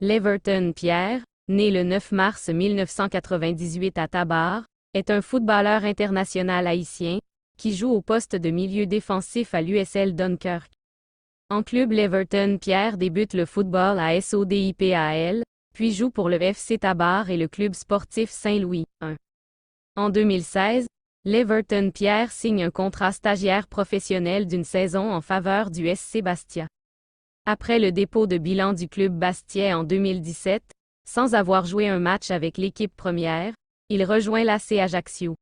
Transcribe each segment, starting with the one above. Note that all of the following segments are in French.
Leverton Pierre, né le 9 mars 1998 à Tabar, est un footballeur international haïtien, qui joue au poste de milieu défensif à l'USL Dunkirk. En club, Leverton Pierre débute le football à SODIPAL, puis joue pour le FC Tabar et le club sportif Saint-Louis. En 2016, Leverton Pierre signe un contrat stagiaire professionnel d'une saison en faveur du SC Bastia. Après le dépôt de bilan du club bastia en 2017, sans avoir joué un match avec l'équipe première, il rejoint l'AC Ajaccio.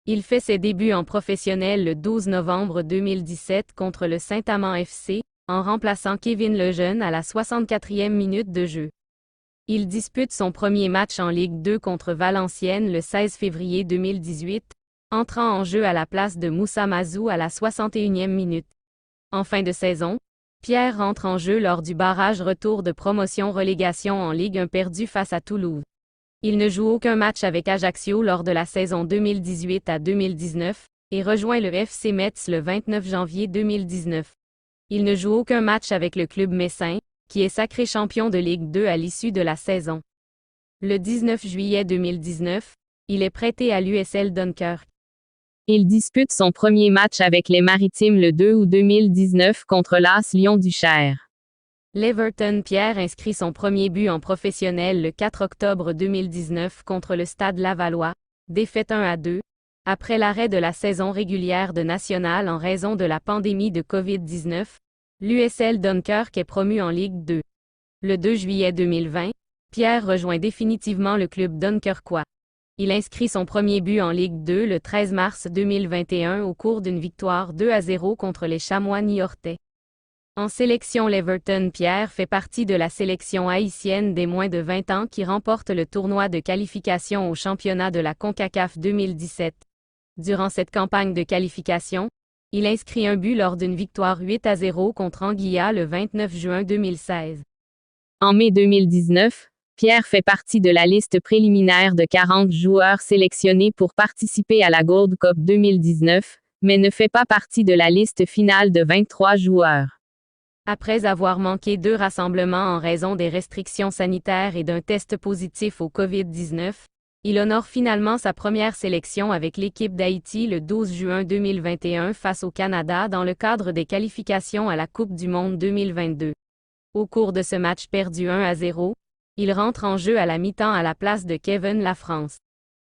Il fait ses débuts en professionnel le 12 novembre 2017 contre le Saint-Amand FC, en remplaçant Kevin Lejeune à la 64e minute de jeu. Il dispute son premier match en Ligue 2 contre Valenciennes le 16 février 2018, entrant en jeu à la place de Moussa Mazou à la 61e minute. En fin de saison, Pierre rentre en jeu lors du barrage retour de promotion-relégation en Ligue 1 perdu face à Toulouse. Il ne joue aucun match avec Ajaccio lors de la saison 2018 à 2019, et rejoint le FC Metz le 29 janvier 2019. Il ne joue aucun match avec le club messin, qui est sacré champion de Ligue 2 à l'issue de la saison. Le 19 juillet 2019, il est prêté à l'USL Dunkirk. Il dispute son premier match avec les Maritimes le 2 août 2019 contre l'AS Lyon du Cher. Leverton Pierre inscrit son premier but en professionnel le 4 octobre 2019 contre le Stade Lavallois, défaite 1-2, après l'arrêt de la saison régulière de National en raison de la pandémie de COVID-19. L'USL Dunkirk est promu en Ligue 2. Le 2 juillet 2020, Pierre rejoint définitivement le club dunkerquois. Il inscrit son premier but en Ligue 2 le 13 mars 2021 au cours d'une victoire 2-0 contre les Chamois niortais. En sélection, Leverton Pierre fait partie de la sélection haïtienne des moins de 20 ans qui remporte le tournoi de qualification au championnat de la CONCACAF 2017. Durant cette campagne de qualification, il inscrit un but lors d'une victoire 8-0 contre Anguilla le 29 juin 2016. En mai 2019, Pierre fait partie de la liste préliminaire de 40 joueurs sélectionnés pour participer à la Gold Cup 2019, mais ne fait pas partie de la liste finale de 23 joueurs. Après avoir manqué 2 rassemblements en raison des restrictions sanitaires et d'un test positif au COVID-19, il honore finalement sa première sélection avec l'équipe d'Haïti le 12 juin 2021 face au Canada dans le cadre des qualifications à la Coupe du Monde 2022. Au cours de ce match perdu 1-0, il rentre en jeu à la mi-temps à la place de Kevin Lafrance.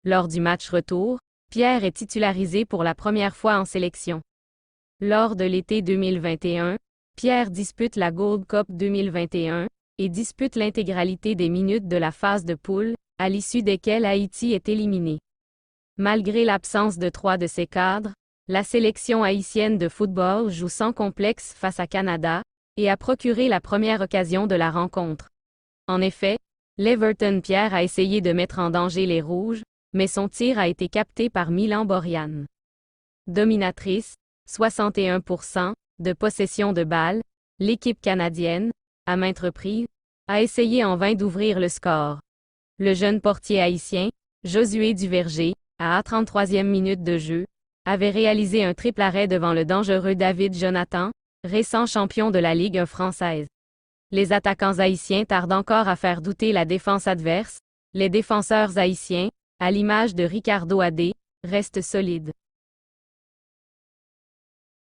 Lors du match retour, Pierre est titularisé pour la première fois en sélection. Lors de l'été 2021, Pierre dispute la Gold Cup 2021 et dispute l'intégralité des minutes de la phase de poule, à l'issue desquelles Haïti est éliminé. Malgré l'absence de 3 de ses cadres, la sélection haïtienne de football joue sans complexe face à Canada, et a procuré la première occasion de la rencontre. En effet, Leverton Pierre a essayé de mettre en danger les Rouges, mais son tir a été capté par Milan Borjan. Dominatrice, 61%, de possession de balle, l'équipe canadienne, à maintes reprises, a essayé en vain d'ouvrir le score. Le jeune portier haïtien, Josué Duverger, à 33e minute de jeu, avait réalisé un triple arrêt devant le dangereux David Jonathan, récent champion de la Ligue 1 française. Les attaquants haïtiens tardent encore à faire douter la défense adverse. Les défenseurs haïtiens, à l'image de Ricardo Adé, restent solides.